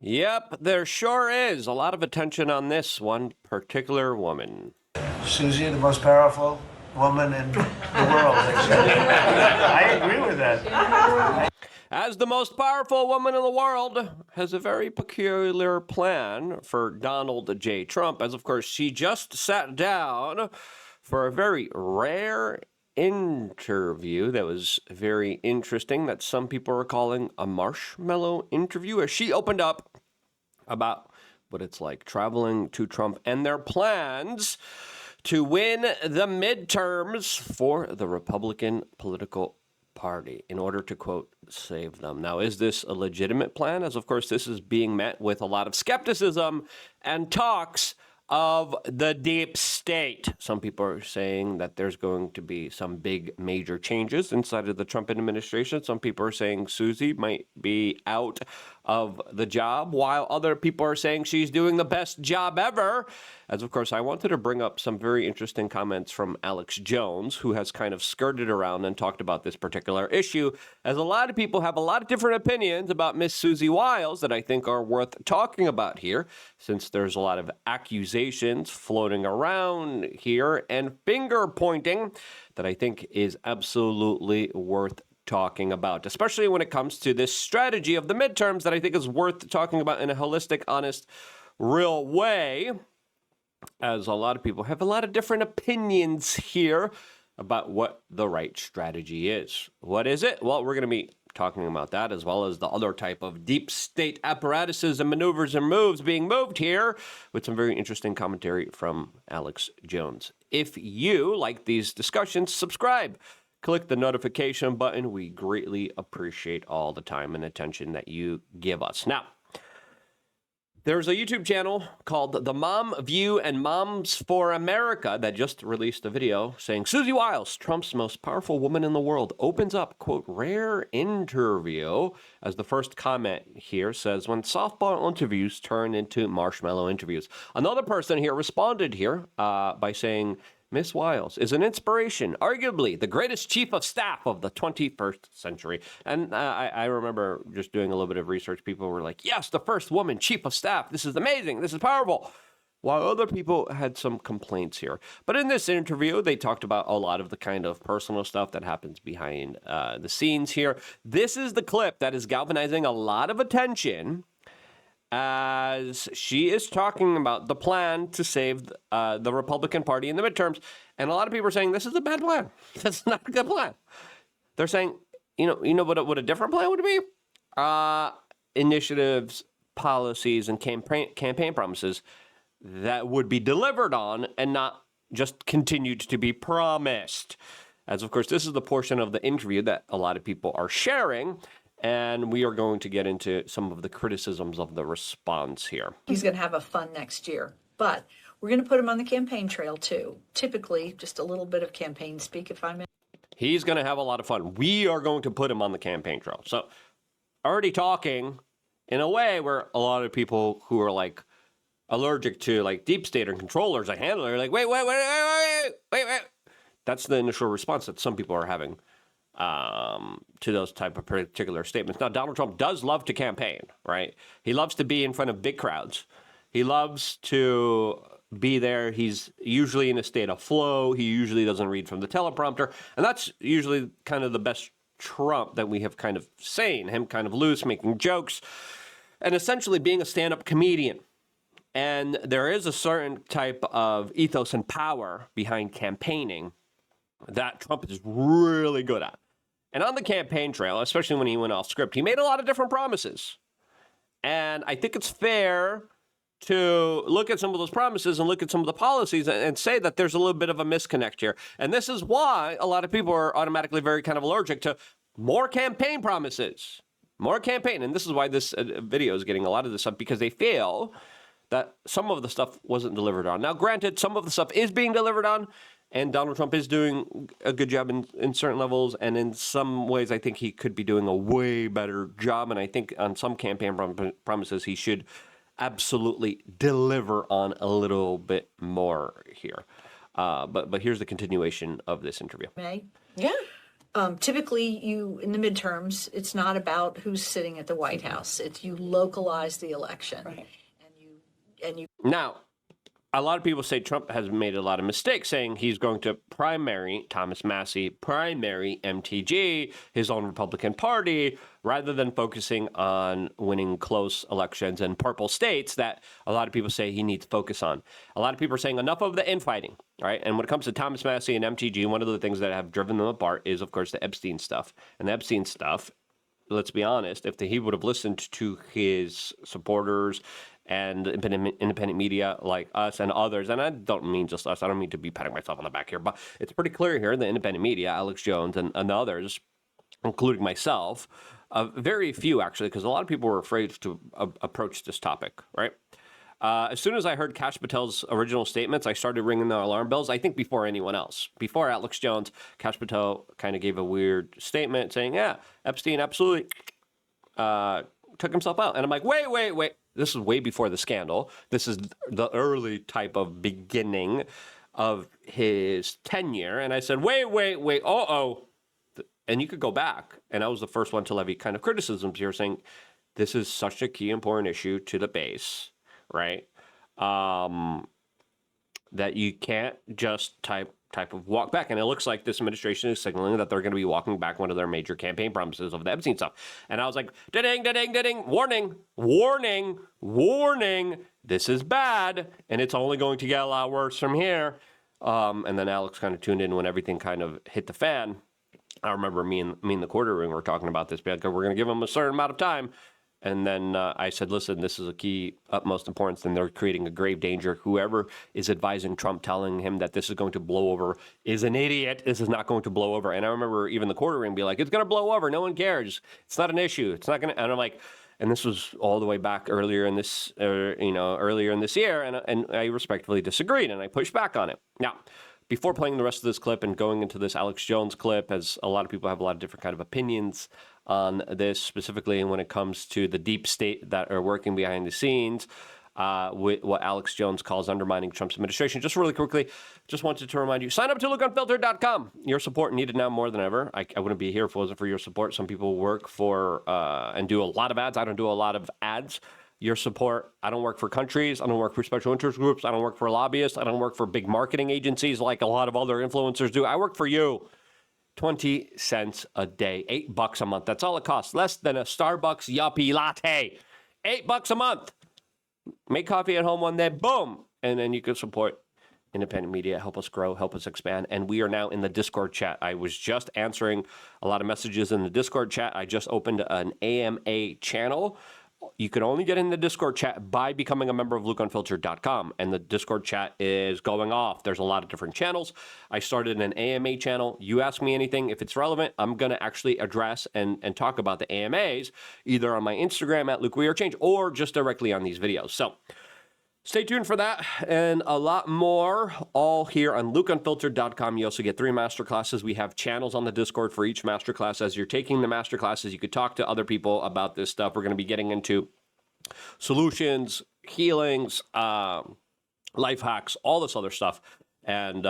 Yep, there sure is a lot of attention on this one particular woman. Susie, the most powerful woman in the world, they say. I agree with that. As the most powerful woman in the world, has a very peculiar plan for Donald J. Trump, as of course she just sat down for a very rare interview that was very interesting, that some people are calling a marshmallow interview, as she opened up about what it's like traveling to Trump and their plans to win the midterms for the Republican political party in order to, quote, save them. Now, is this a legitimate plan? As of course, this is being met with a lot of skepticism and talks of the deep state. Some people are saying that there's going to be some big major changes inside of the Trump administration. Some people are saying Susie might be out of the job, while other people are saying she's doing the best job ever. As of course, I wanted to bring up some very interesting comments from Alex Jones, who has kind of skirted around and talked about this particular issue, as a lot of people have a lot of different opinions about Miss Susie Wiles that I think are worth talking about here, since there's a lot of accusations floating around here and finger pointing that I think is absolutely worth talking about, especially when it comes to this strategy of the midterms that I think is worth talking about in a holistic, honest, real way, as a lot of people have a lot of different opinions here about what the right strategy is. What is it? Well, we're going to be talking about that, as well as the other type of deep state apparatuses and maneuvers and moves being moved here, with some very interesting commentary from Alex Jones. If you like these discussions, subscribe. Click the notification button. We greatly appreciate all the time and attention that you give us. Now, there's a YouTube channel called The Mom View and Moms for America that just released a video saying Susie Wiles, Trump's most powerful woman in the world, opens up, quote, rare interview, as the first comment here says, when softball interviews turn into marshmallow interviews. Another person here responded here by saying, Miss Wiles is an inspiration, arguably the greatest chief of staff of the 21st century. And I remember just doing a little bit of research. People were like, yes, the first woman chief of staff. This is amazing. This is powerful. While other people had some complaints here. But in this interview, they talked about a lot of the kind of personal stuff that happens behind the scenes here. This is the clip that is galvanizing a lot of attention, as she is talking about the plan to save the Republican Party in the midterms. And a lot of people are saying, this is a bad plan. That's not a good plan. They're saying, you know what a different plan would be? Initiatives, policies, and campaign promises that would be delivered on and not just continued to be promised. As, of course, this is the portion of the interview that a lot of people are sharing. And we are going to get into some of the criticisms of the response here. He's going to have a fun next year, but we're going to put him on the campaign trail too. Typically, just a little bit of campaign speak, if I'm in. He's going to have a lot of fun. We are going to put him on the campaign trail. So already talking in a way where a lot of people who are like allergic to like deep state or controllers, a handler, are like, wait. That's the initial response that some people are having to those type of particular statements. Now, Donald Trump does love to campaign, right? He loves to be in front of big crowds. He loves to be there. He's usually in a state of flow. He usually doesn't read from the teleprompter. And that's usually kind of the best Trump that we have kind of seen. Him kind of loose, making jokes, and essentially being a stand-up comedian. And there is a certain type of ethos and power behind campaigning that Trump is really good at. And on the campaign trail, especially when he went off script, he made a lot of different promises. And I think it's fair to look at some of those promises and look at some of the policies and say that there's a little bit of a misconnect here. And this is why a lot of people are automatically very kind of allergic to more campaign promises, more campaign. And this is why this video is getting a lot of this up, because they feel that some of the stuff wasn't delivered on. Now, granted, some of the stuff is being delivered on, and Donald Trump is doing a good job in certain levels, and in some ways I think he could be doing a way better job, and I think on some campaign promises he should absolutely deliver on a little bit more here. But here's the continuation of this interview. May? Yeah. Typically, in the midterms, it's not about who's sitting at the White House. It's you localize the election. Right. And you Now, a lot of people say Trump has made a lot of mistakes, saying he's going to primary Thomas Massie, primary MTG, his own Republican Party, rather than focusing on winning close elections in purple states that a lot of people say he needs to focus on. A lot of people are saying enough of the infighting, right? And when it comes to Thomas Massie and MTG, one of the things that have driven them apart is, of course, the Epstein stuff. And the Epstein stuff, let's be honest, if he would have listened to his supporters and independent media like us and others, and I don't mean just us, I don't mean to be patting myself on the back here, but it's pretty clear here, the independent media, Alex Jones and others, including myself, very few actually, because a lot of people were afraid to approach this topic, right? As soon as I heard Kash Patel's original statements, I started ringing the alarm bells, I think before anyone else. Before Alex Jones, Kash Patel kind of gave a weird statement saying, yeah, Epstein absolutely took himself out. And I'm like, wait. This is way before the scandal. This is the early type of beginning of his tenure. And I said, wait, and you could go back. And I was the first one to levy kind of criticisms here saying, this is such a key important issue to the base, right? That you can't just type of walk back. And it looks like this administration is signaling that they're going to be walking back one of their major campaign promises of the Epstein stuff. And I was like, ding, warning, this is bad, and it's only going to get a lot worse from here. And then Alex kind of tuned in when everything kind of hit the fan. I remember me and the quarter room were talking about this, because we're going to give them a certain amount of time. And then I said, listen, this is a key utmost importance, and they're creating a grave danger. Whoever is advising Trump, telling him that this is going to blow over, is an idiot. This is not going to blow over. And I remember even the quarter room be like, it's going to blow over. No one cares. It's not an issue. It's not going to. And I'm like, and this was all the way back earlier in this year. And I respectfully disagreed, and I pushed back on it. Now, before playing the rest of this clip and going into this Alex Jones clip, as a lot of people have a lot of different kind of opinions on this, specifically when it comes to the deep state that are working behind the scenes, with what Alex Jones calls undermining Trump's administration. Just really quickly, just wanted to remind you, sign up to LukeUnfiltered.com. Your support needed now more than ever. I wouldn't be here if it wasn't for your support. Some people work for and do a lot of ads. I don't do a lot of ads. Your support. I don't work for countries. I don't work for special interest groups. I don't work for lobbyists. I don't work for big marketing agencies like a lot of other influencers do. I work for you. 20 cents a day, $8 a month. That's all it costs. Less than a Starbucks yuppie latte. $8 a month. Make coffee at home one day, boom. And then you can support independent media, help us grow, help us expand. And we are now in the Discord chat. I was just answering a lot of messages in the Discord chat. I just opened an AMA channel. You can only get in the Discord chat by becoming a member of LukeUnfiltered.com. And the Discord chat is going off. There's a lot of different channels. I started an AMA channel. You ask me anything, if it's relevant, I'm going to actually address and talk about the AMAs, either on my Instagram at LukeWeAreChange or just directly on these videos. So stay tuned for that and a lot more, all here on LukeUnfiltered.com. You also get 3 masterclasses. We have channels on the Discord for each masterclass. As you're taking the masterclasses, you could talk to other people about this stuff. We're going to be getting into solutions, healings, life hacks, all this other stuff. And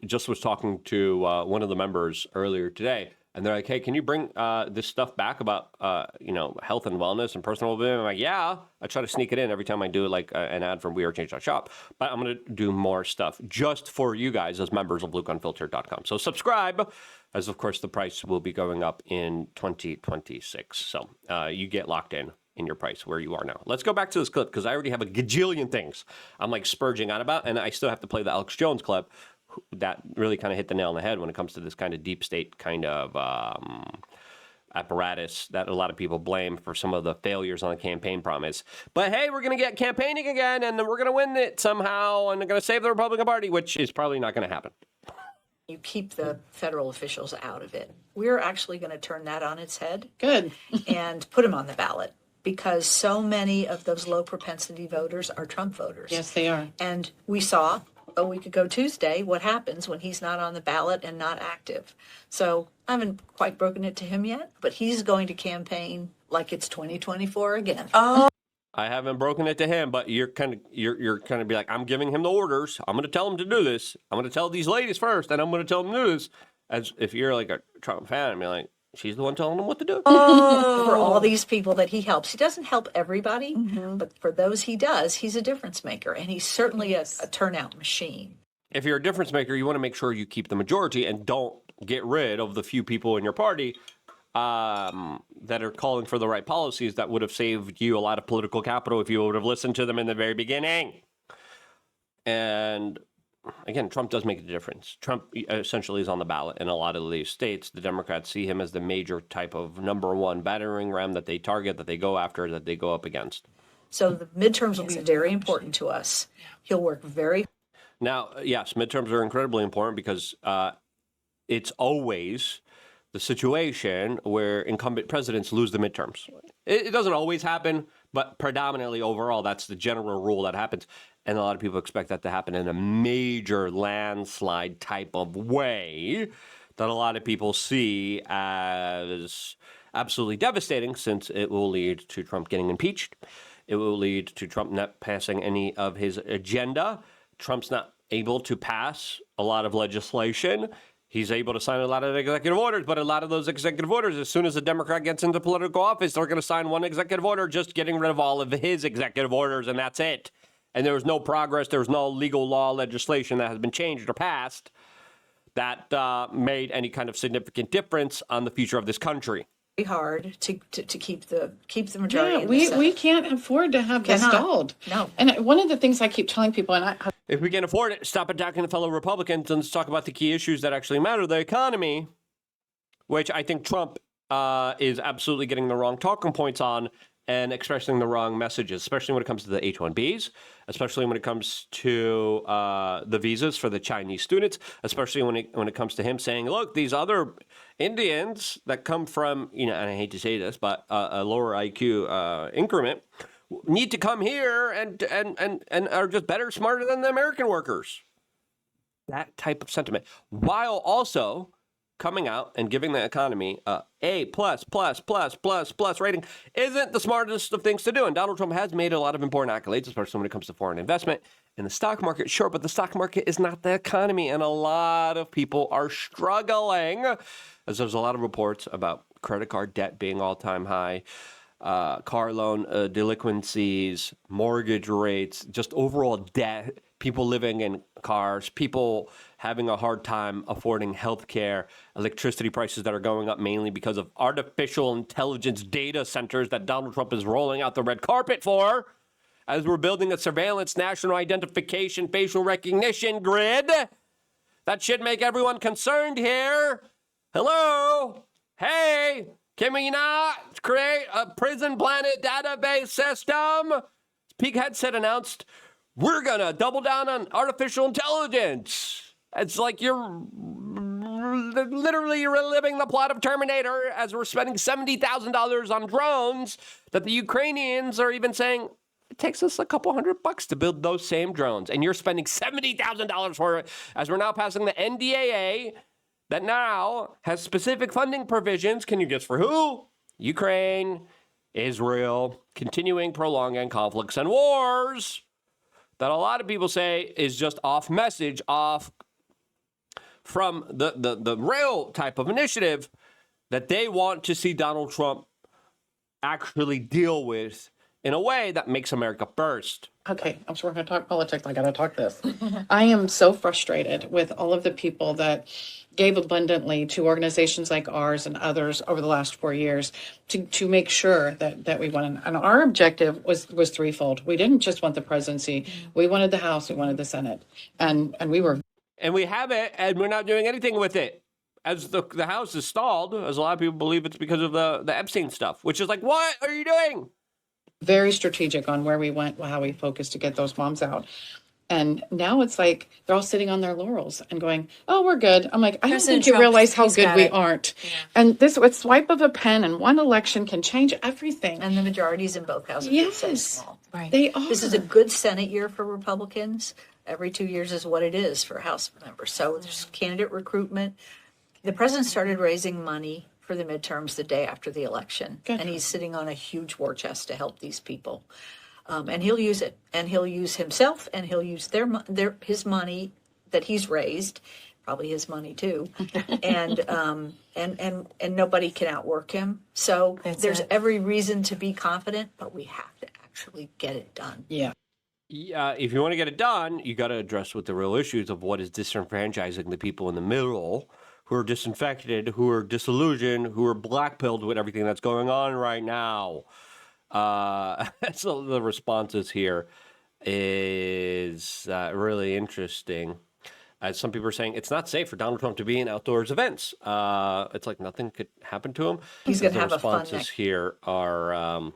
just was talking to one of the members earlier today. And they're like, hey, can you bring this stuff back about, health and wellness and personal well-being? I'm like, yeah. I try to sneak it in every time I do like an ad from WeAreChange.shop. But I'm going to do more stuff just for you guys as members of LukeUnfiltered.com. So subscribe, as of course the price will be going up in 2026. So you get locked in your price where you are now. Let's go back to this clip because I already have a gajillion things I'm like spurging on about. And I still have to play the Alex Jones clip. That really kind of hit the nail on the head when it comes to this kind of deep state kind of apparatus that a lot of people blame for some of the failures on the campaign promise. But hey, we're going to get campaigning again, and then we're going to win it somehow, and they're going to save the Republican Party, which is probably not going to happen. You keep the federal officials out of it. We're actually going to turn that on its head. Good. And put them on the ballot, because so many of those low propensity voters are Trump voters. Yes, they are. And we saw a week ago Tuesday what happens when he's not on the ballot and not active. So I haven't quite broken it to him yet, but he's going to campaign like it's 2024 again. Oh, I haven't broken it to him, but you're kind of be like, I'm giving him the orders. I'm going to tell him to do this. I'm going to tell these ladies first, and I'm going to tell them to do this. as if you're like a Trump fan, and be like, she's the one telling them what to do. For all these people that he helps. He doesn't help everybody, but for those he does, he's a difference maker, and he's certainly a turnout machine. If you're a difference maker, you want to make sure you keep the majority and don't get rid of the few people in your party that are calling for the right policies that would have saved you a lot of political capital if you would have listened to them in the very beginning. And again, Trump does make a difference. Trump essentially is on the ballot in a lot of these states. The Democrats see him as the major type of number one battering ram that they target, that they go after, that they go up against. So the midterms will be very important to us. He'll work very Now, yes, midterms are incredibly important because it's always the situation where incumbent presidents lose the midterms. It doesn't always happen, but predominantly overall, that's the general rule that happens. And a lot of people expect that to happen in a major landslide type of way that a lot of people see as absolutely devastating, since it will lead to Trump getting impeached. It will lead to Trump not passing any of his agenda. Trump's not able to pass a lot of legislation. He's able to sign a lot of executive orders, but a lot of those executive orders, as soon as a Democrat gets into political office, they're going to sign one executive order just getting rid of all of his executive orders, and that's it. And there was no progress. There was no legal law legislation that has been changed or passed that made any kind of significant difference on the future of this country. hard to keep the majority. Yeah, in the Senate. we can't afford to have this Cannot. stalled. No. And one of the things I keep telling people, and If we can afford it, stop attacking the fellow Republicans and let's talk about the key issues that actually matter, the economy, which I think Trump is absolutely getting the wrong talking points on and expressing the wrong messages, especially when it comes to the H-1Bs, especially when it comes to the visas for the Chinese students, especially when it comes to him saying, look, these other Indians that come from, and I hate to say this, but a lower IQ increment, need to come here and are just better, smarter than the American workers. That type of sentiment, while also coming out and giving the economy a A+++ rating, isn't the smartest of things to do. And Donald Trump has made a lot of important accolades, especially when it comes to foreign investment in the stock market. Sure, but the stock market is not the economy, and a lot of people are struggling, as there's a lot of reports about credit card debt being all-time high, car loan delinquencies, mortgage rates, just overall debt, people living in cars, people having a hard time affording health care, electricity prices that are going up mainly because of artificial intelligence data centers that Donald Trump is rolling out the red carpet for, as we're building a surveillance, national identification, facial recognition grid. That should make everyone concerned here. Hello? Hey, can we not create a prison planet database system? Peak Headset announced, we're going to double down on artificial intelligence. It's like you're literally reliving the plot of Terminator, as we're spending $70,000 on drones that the Ukrainians are even saying, it takes us a couple $100 to build those same drones. And you're spending $70,000 for it, as we're now passing the NDAA that now has specific funding provisions. Can you guess for who? Ukraine, Israel, continuing prolonging conflicts and wars that a lot of people say is just off message, off from the real type of initiative that they want to see Donald Trump actually deal with in a way that makes America first. okay, I'm sure we're going to talk politics. I got to talk this. I am so frustrated with all of the people that gave abundantly to organizations like ours and others over the last 4 years to make sure that we won. And our objective was threefold. We didn't just want the presidency. We wanted the House. We wanted the Senate. And we were. And we have it, and we're not doing anything with it. As the House is stalled, as a lot of people believe it's because of the Epstein stuff, which is like, what are you doing? Very strategic on where we went, how we focused to get those moms out. And now it's like they're all sitting on their laurels and going, oh, we're good. I'm like, I don't President think you Trump, realize how he's good got we it. aren't. And this with swipe of a pen and one election can change everything. And the majorities in both houses are so Yes, small. they are. This is a good Senate year for Republicans. Every 2 years is what it is for House members. So there's candidate recruitment. The president started raising money for the midterms the day after the election. Good. And he's sitting on a huge war chest to help these people. And he'll use it. And he'll use himself, and he'll use his money that he's raised probably his money too, and nobody can outwork him. So there's every reason to be confident, but we have to actually get it done. Yeah. Yeah, if you want to get it done, you got to address what the real issues of what is disenfranchising the people in the middle, who are disinfected, who are disillusioned, who are blackpilled with everything that's going on right now. So the responses here is really interesting. As some people are saying, it's not safe for Donald Trump to be in outdoors events. It's like nothing could happen to him. He's going to The have a fun responses next. here are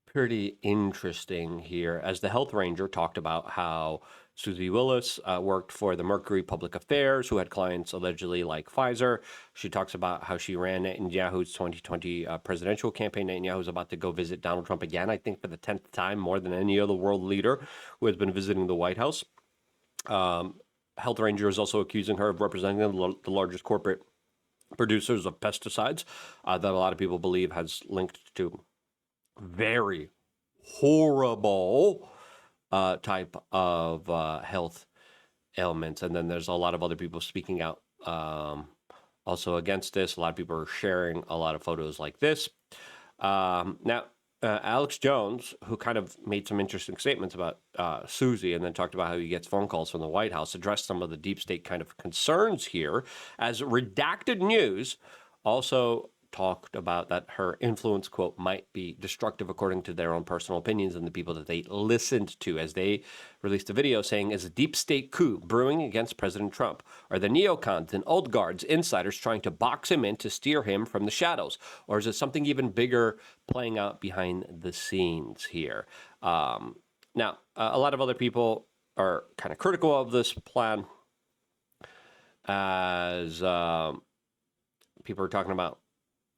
pretty interesting here, as the health ranger talked about how Susie Willis worked for the Mercury Public Affairs, who had clients allegedly like Pfizer. She talks about how she ran Netanyahu's 2020 presidential campaign. Netanyahu's about to go visit Donald Trump again, I think for the 10th time, more than any other world leader who has been visiting the White House. Health ranger is also accusing her of representing the largest corporate producers of pesticides that a lot of people believe has linked to very horrible type of health ailments. And then there's a lot of other people speaking out also against this. A lot of people are sharing a lot of photos like this. Now, Alex Jones, who kind of made some interesting statements about Susie and then talked about how he gets phone calls from the White House, addressed some of the deep state kind of concerns here, as Redacted News also talked about that her influence, quote, might be destructive according to their own personal opinions and the people that they listened to, as they released a video saying, is a deep state coup brewing against President Trump? Are the neocons and old guards insiders trying to box him in to steer him from the shadows? Or is it something even bigger playing out behind the scenes here? Now, a lot of other people are kind of critical of this plan, as people are talking about,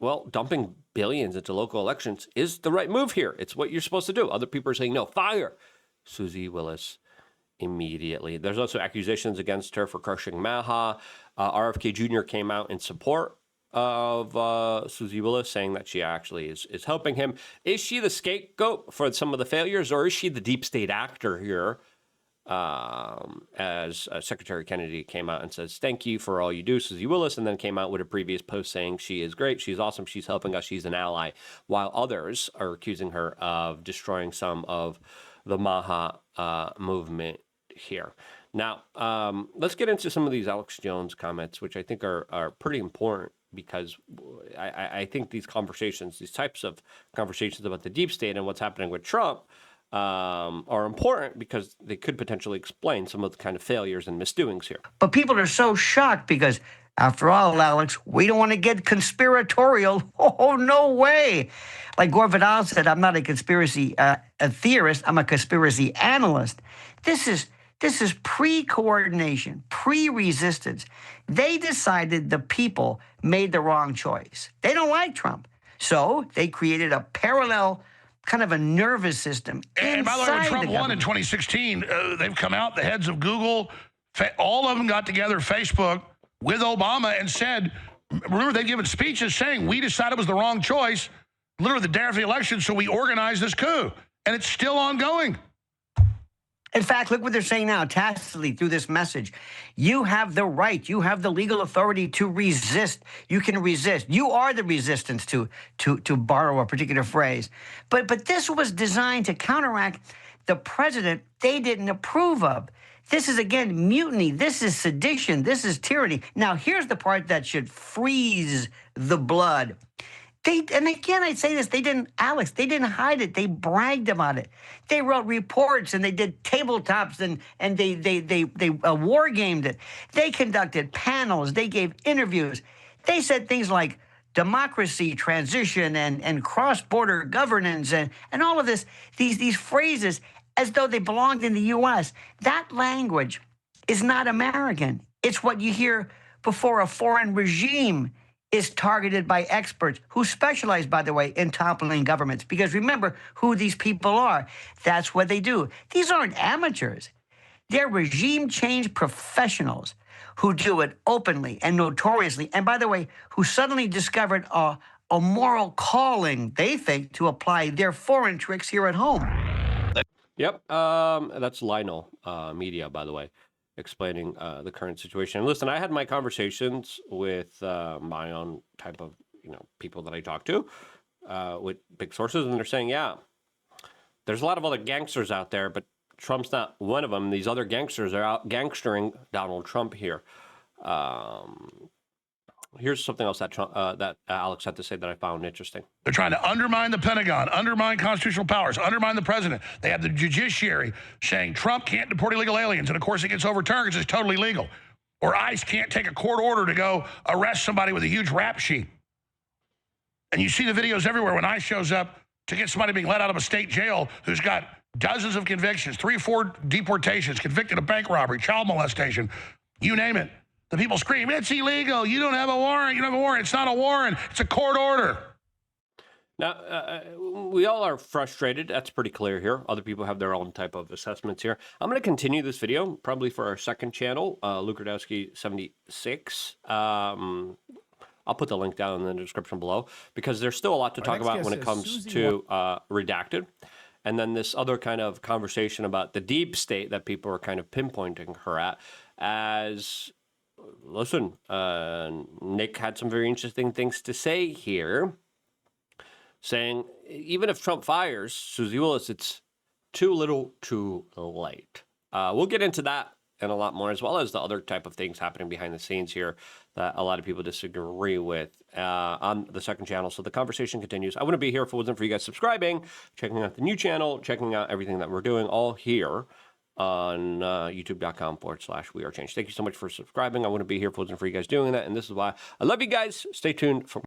well, dumping billions into local elections is the right move here. It's what you're supposed to do. Other people are saying, no, fire Susie Willis immediately. There's also accusations against her for crushing Maha. RFK Jr. came out in support of Susie Willis, saying that she actually is helping him. Is she the scapegoat for some of the failures, or is she the deep state actor here? As Secretary Kennedy came out and says, thank you for all you do, Susie Willis, and then came out with a previous post saying she is great, she's awesome, she's helping us, she's an ally, while others are accusing her of destroying some of the Maha movement here. Now, let's get into some of these Alex Jones comments, which I think are pretty important, because I think these conversations, these types of conversations about the deep state and what's happening with Trump, are important because they could potentially explain some of the kind of failures and misdoings here. But people are so shocked because, after all, Alex, we don't want to get conspiratorial. Oh, no way. Like Gore Vidal said, I'm not a conspiracy a theorist. I'm a conspiracy analyst. This is pre-coordination, pre-resistance. They decided the people made the wrong choice. They don't like Trump. So they created a parallel kind of a nervous system. And by the way, when Trump won in 2016, they've come out, the heads of Google, all of them got together, Facebook, with Obama and said, remember, they've given speeches saying, we decided it was the wrong choice, literally the day after the election, so we organized this coup. And it's still ongoing. In fact, look what they're saying now, tacitly through this message. You have the right, you have the legal authority to resist. You can resist. You are the resistance, to borrow a particular phrase. But this was designed to counteract the president they didn't approve of. This is, again, mutiny. This is sedition. This is tyranny. Now, here's the part that should freeze the blood. And again, I say this, they didn't hide it. They bragged about it. They wrote reports and they did tabletops and they war gamed it. They conducted panels. They gave interviews. They said things like democracy, transition, and cross-border governance and all of this, these phrases as though they belonged in the U.S. That language is not American. It's what you hear before a foreign regime is targeted by experts who specialize, by the way, in toppling governments. Because remember who these people are. That's what they do. These aren't amateurs. They're regime change professionals who do it openly and notoriously. And by the way, who suddenly discovered a moral calling, they think, to apply their foreign tricks here at home. Yep, that's Lionel Media, by the way. explaining the current situation. And listen, I had my conversations with my own type of people that I talk to with big sources, and they're saying, yeah, there's a lot of other gangsters out there, but Trump's not one of them. These other gangsters are out gangstering Donald Trump here. Here's something else that that Alex had to say that I found interesting. They're trying to undermine the Pentagon, undermine constitutional powers, undermine the president. They have the judiciary saying Trump can't deport illegal aliens, and of course it gets overturned because it's totally legal. Or ICE can't take a court order to go arrest somebody with a huge rap sheet. And you see the videos everywhere when ICE shows up to get somebody being let out of a state jail who's got dozens of convictions, 3 or 4 deportations, convicted of bank robbery, child molestation, you name it. The people scream, it's illegal. You don't have a warrant. You don't have a warrant. It's not a warrant. It's a court order. Now, we all are frustrated. That's pretty clear here. Other people have their own type of assessments here. I'm going to continue this video, probably for our second channel, Luke Rudkowski 76. I'll put the link down in the description below because there's still a lot to talk about when it comes to redacted. And then this other kind of conversation about the deep state that people are kind of pinpointing her at as, listen, Nick had some very interesting things to say here, saying even if Trump fires Susie Willis, it's too little too late. We'll get into that and a lot more, as well as the other type of things happening behind the scenes here that a lot of people disagree with on the second channel. So the conversation continues. I wouldn't be here if it wasn't for you guys subscribing, checking out the new channel, checking out everything that we're doing, all here on youtube.com/wearechange. Thank you so much for subscribing. I wouldn't be here if it wasn't for you guys doing that. And this is why I love you guys. Stay tuned for